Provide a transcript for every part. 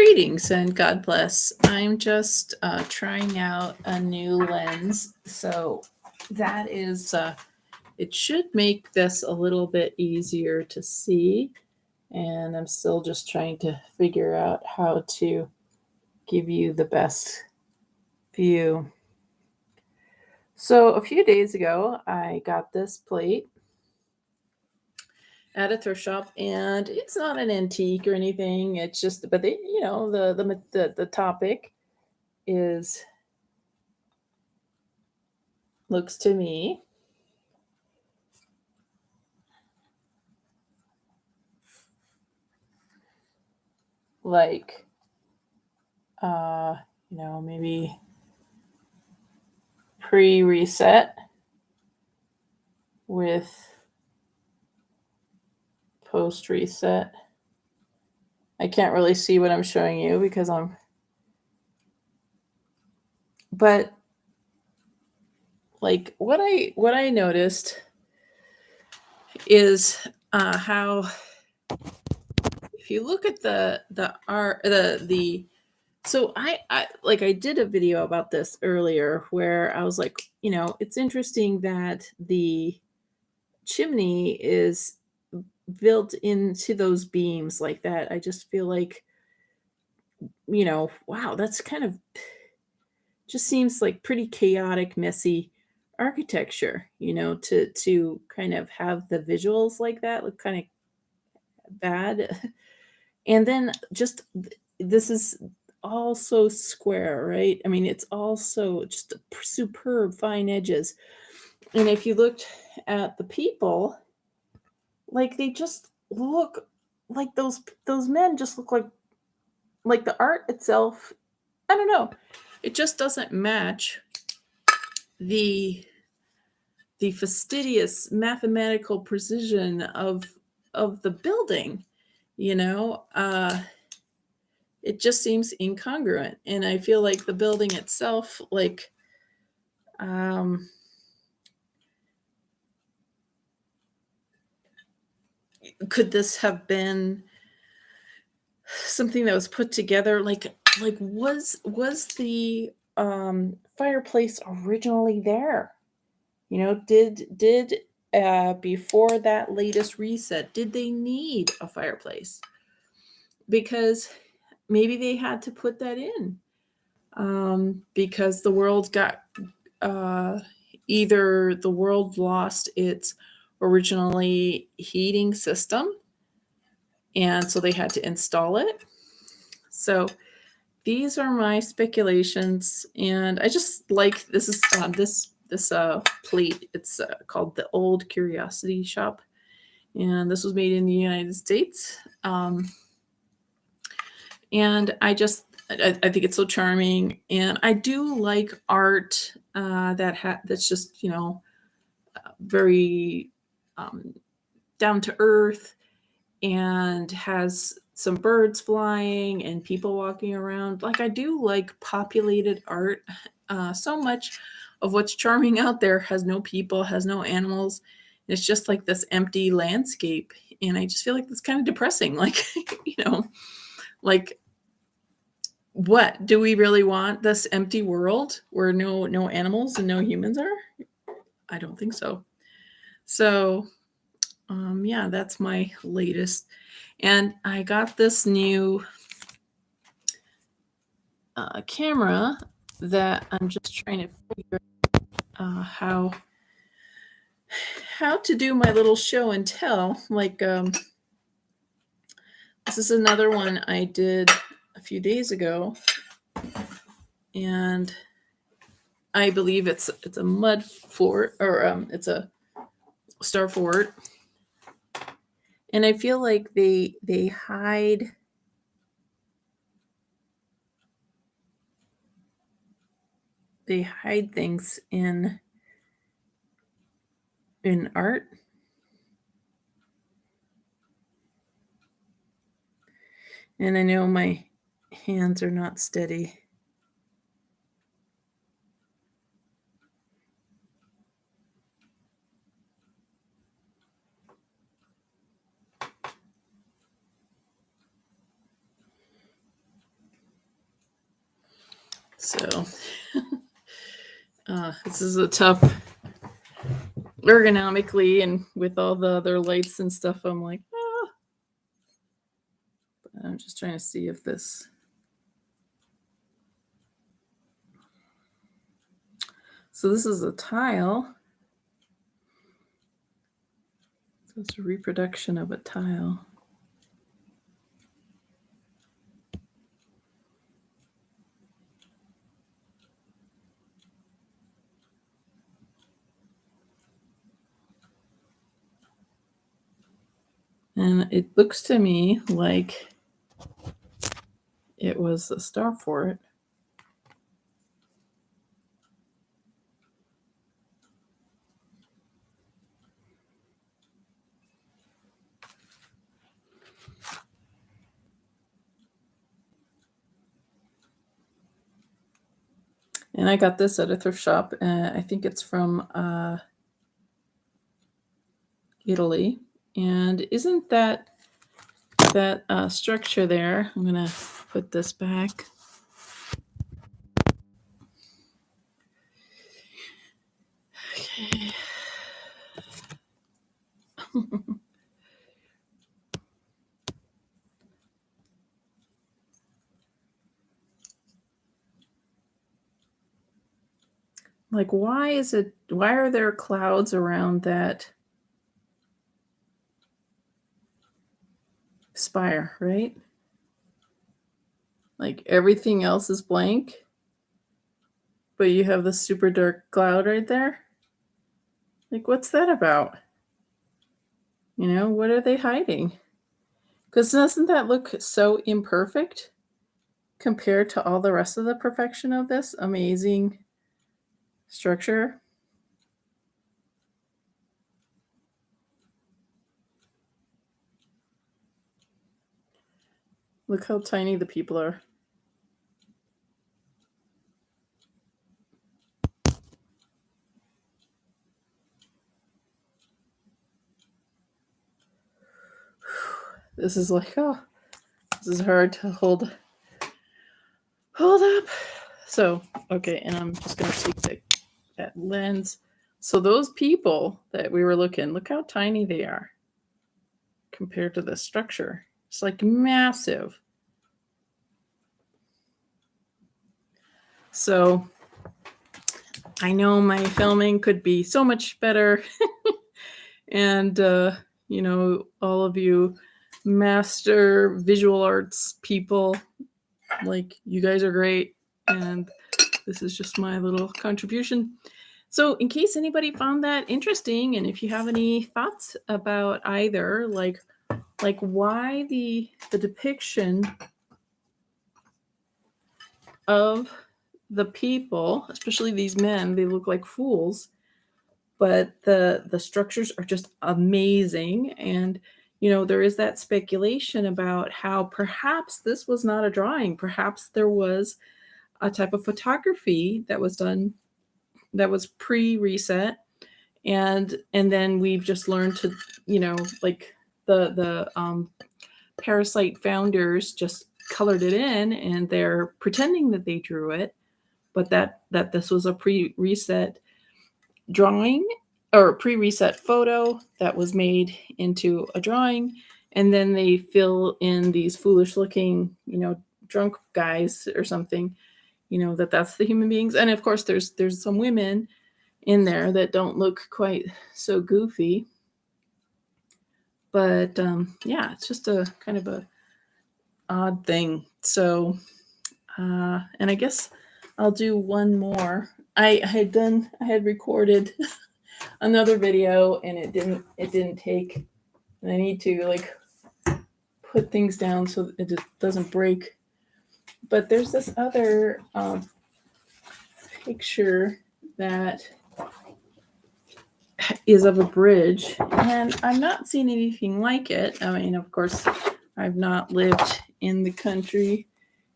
Greetings and God bless. I'm just trying out a new lens. So that is, it should make this a little bit easier to see. And I'm still just trying to figure out how to give you the best view. So a few days ago, I got this plate at a thrift shop, and it's not an antique or anything. It's just, but they, the topic is looks to me like maybe pre-reset with post-reset. I can't really see what I'm showing you because but like what I noticed is how if you look at the art the so I did a video about this earlier where I was like, it's interesting that the chimney is built into those beams like that. I just feel like, wow, that's kind of just seems like pretty chaotic, messy architecture, to kind of have the visuals like that look kind of bad. And then just this is also square, right? I mean, it's also just superb fine edges. And if you looked at the people, like they just look like those men just look like the art itself. I don't know. It just doesn't match the fastidious mathematical precision of the building. It just seems incongruent, and I feel like the building itself, like, could this have been something that was put together like was the fireplace originally there? Did before that latest reset, did they need a fireplace? Because maybe they had to put that in because the world got either the world lost its originally heating system, and so they had to install it. So these are my speculations, and I just like this is this plate. It's called the Old Curiosity Shop, and this was made in the United States. And I think it's so charming, and I do like art that's just very down to earth and has some birds flying and people walking around. Like, I do like populated art. So much of what's charming out there has no people, has no animals. It's just like this empty landscape, and I just feel like that's kind of depressing. Like, like, what do we really want? This empty world where no animals and no humans are? I don't think so. So yeah, that's my latest. And I got this new camera that I'm just trying to figure out how to do my little show and tell. Like, this is another one I did a few days ago, and I believe it's a mud fort, or it's a star fort, and I feel like they hide things in art. And I know my hands are not steady. So this is a tough ergonomically, and with all the other lights and stuff, I'm like, ah. But I'm just trying to see if this. So this is a tile. So it's a reproduction of a tile. And it looks to me like it was a star fort. And I got this at a thrift shop. I think it's from Italy. And isn't that structure there? I'm going to put this back. Okay. Like, why are there clouds around that spire, right? Like everything else is blank, but you have this super dark cloud right there. Like, what's that about? What are they hiding? Because doesn't that look so imperfect compared to all the rest of the perfection of this amazing structure? Look how tiny the people are. This is like, oh, this is hard to hold up. So, okay, and I'm just going to take that lens. So those people that we were looking, look how tiny they are compared to the structure. It's like massive. So I know my filming could be so much better. And, all of you master visual arts people, like, you guys are great. And this is just my little contribution. So in case anybody found that interesting, and if you have any thoughts about either, like why the depiction of the people, especially these men, they look like fools, but the structures are just amazing. And there is that speculation about how perhaps this was not a drawing, perhaps there was a type of photography that was done that was pre-reset, and then we've just learned to, like the Parasite founders just colored it in, and they're pretending that they drew it, but that this was a pre-reset drawing or pre-reset photo that was made into a drawing, and then they fill in these foolish looking, drunk guys or something, that's the human beings. And of course there's some women in there that don't look quite so goofy, but yeah, it's just a kind of a odd thing. So and I guess I'll do one more. I had recorded another video, and it didn't take, and I need to like put things down so it just doesn't break. But there's this other picture that is of a bridge, and I'm not seeing anything like it. I mean, of course, I've not lived in the country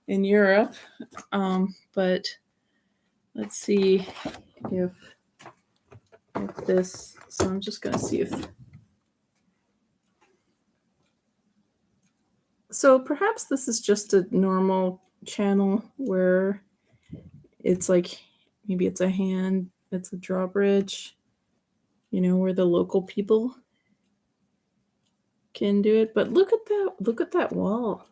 in Europe, but let's see if this. So I'm just going to see if. So perhaps this is just a normal channel where it's like maybe it's a hand, it's a drawbridge, where the local people can do it. But look at that wall.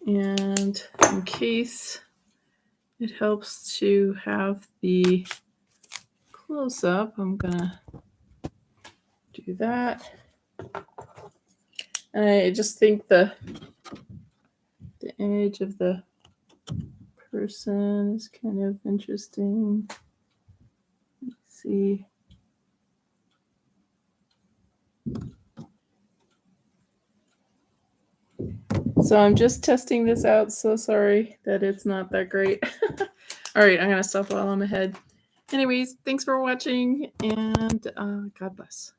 And in case it helps to have the close up, I'm gonna do that. I just think the image of the person is kind of interesting. Let's see. So I'm just testing this out. So sorry that it's not that great. All right, I'm going to stop while I'm ahead. Anyways, thanks for watching, and God bless.